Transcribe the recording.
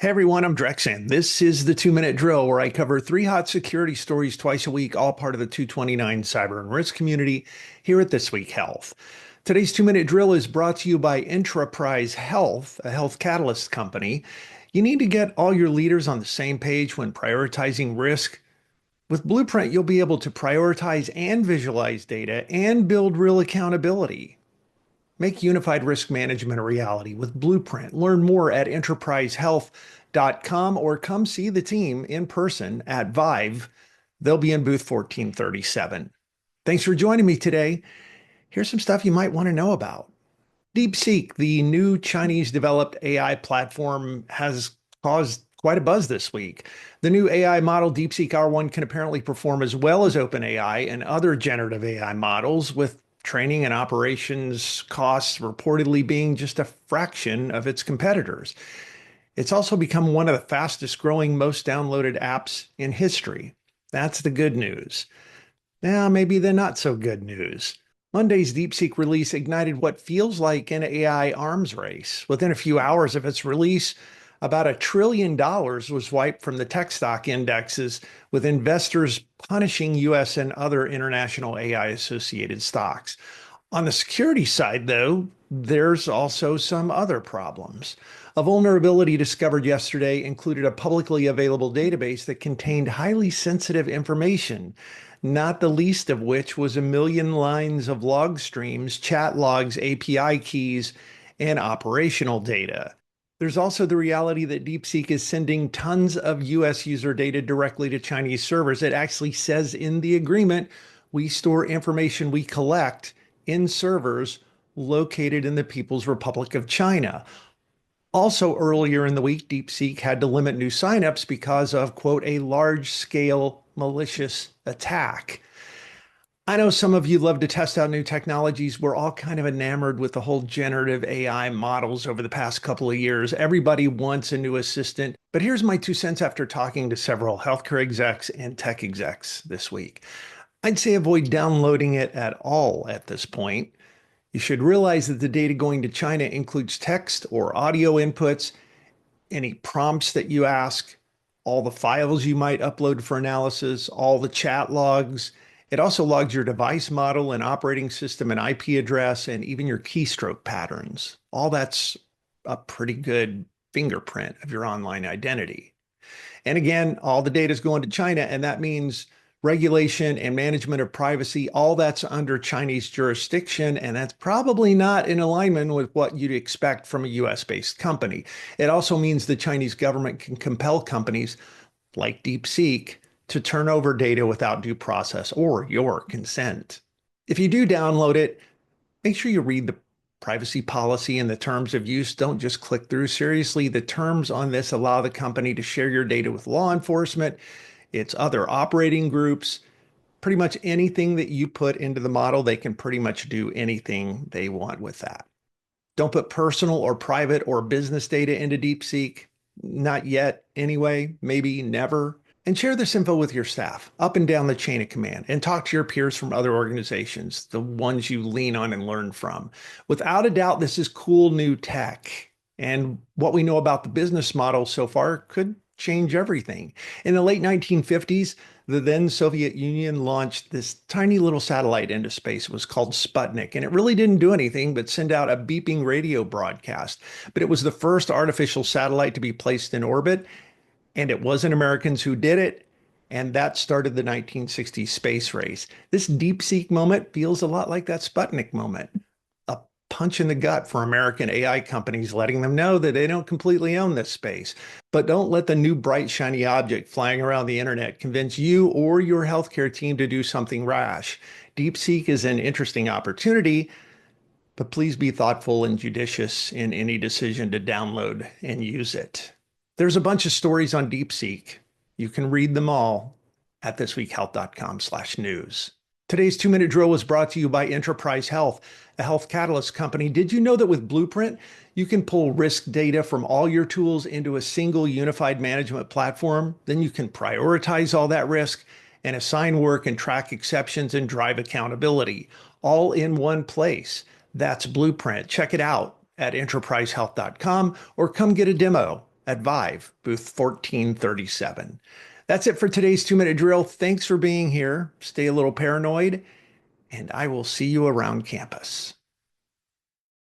Hey everyone, I'm Drex, and this is the 2 Minute Drill where I cover three hot security stories twice a week, all part of the 229 Cyber and Risk community here at This Week Health. Today's 2 Minute Drill is brought to you by Enterprise Health, a health catalyst company. You need to get all your leaders on the same page when prioritizing risk. With Blueprint, you'll be able to prioritize and visualize data and build real accountability. Make unified risk management a reality with Blueprint. Learn more at enterprisehealth.com or come see the team in person at Vive. They'll be in booth 1437. Thanks for joining me today. Here's some stuff you might want to know about. DeepSeek, the new Chinese developed AI platform, has caused quite a buzz this week. The new AI model DeepSeek R1 can apparently perform as well as OpenAI and other generative AI models, with training and operations costs reportedly being just a fraction of its competitors. It's also become one of the fastest growing, most downloaded apps in history. That's the good news. Now, maybe the not so good news. Monday's DeepSeek release ignited what feels like an AI arms race. Within a few hours of its release, about $1 trillion was wiped from the tech stock indexes, with investors punishing US and other international AI associated stocks. On the security side, though, there's also some other problems. A vulnerability discovered yesterday included a publicly available database that contained highly sensitive information, not the least of which was 1 million lines of log streams, chat logs, API keys, and operational data. There's also the reality that DeepSeek is sending tons of US user data directly to Chinese servers. It actually says in the agreement, we store information we collect in servers located in the People's Republic of China. Also, earlier in the week, DeepSeek had to limit new signups because of, quote, a large-scale malicious attack. I know some of you love to test out new technologies. We're all kind of enamored with the whole generative AI models over the past couple of years. Everybody wants a new assistant. But here's my 2 cents after talking to several healthcare execs and tech execs this week. I'd say avoid downloading it at all at this point. You should realize that the data going to China includes text or audio inputs, any prompts that you ask, all the files you might upload for analysis, all the chat logs. It also logs your device model and operating system and IP address, and even your keystroke patterns. All that's a pretty good fingerprint of your online identity. And again, all the data is going to China, and that means regulation and management of privacy, all that's under Chinese jurisdiction, and that's probably not in alignment with what you'd expect from a US-based company. It also means the Chinese government can compel companies like DeepSeek to turn over data without due process or your consent. If you do download it, make sure you read the privacy policy and the terms of use. Don't just click through. Seriously, the terms on this allow the company to share your data with law enforcement, its other operating groups. Pretty much anything that you put into the model, they can pretty much do anything they want with that. Don't put personal or private or business data into DeepSeek. Not yet, anyway, maybe never. And share this info with your staff up and down the chain of command, and talk to your peers from other organizations, the ones you lean on and learn from. Without a doubt, this is cool new tech. And what we know about the business model so far could change everything. In the late 1950s, the then Soviet Union launched this tiny little satellite into space. It was called Sputnik, and it really didn't do anything but send out a beeping radio broadcast. But it was the first artificial satellite to be placed in orbit, and it wasn't Americans who did it, and that started the 1960s space race. This DeepSeek moment feels a lot like that Sputnik moment. A punch in the gut for American AI companies, letting them know that they don't completely own this space. But don't let the new bright, shiny object flying around the internet convince you or your healthcare team to do something rash. DeepSeek is an interesting opportunity, but please be thoughtful and judicious in any decision to download and use it. There's a bunch of stories on DeepSeek. You can read them all at thisweekhealth.com/news. Today's 2 Minute Drill was brought to you by Enterprise Health, a health catalyst company. Did you know that with Blueprint, you can pull risk data from all your tools into a single unified management platform? Then you can prioritize all that risk and assign work and track exceptions and drive accountability, all in one place. That's Blueprint. Check it out at enterprisehealth.com or come get a demo at Vive, booth 1437. That's it for today's 2-minute drill. Thanks for being here. Stay a little paranoid, and I will see you around campus.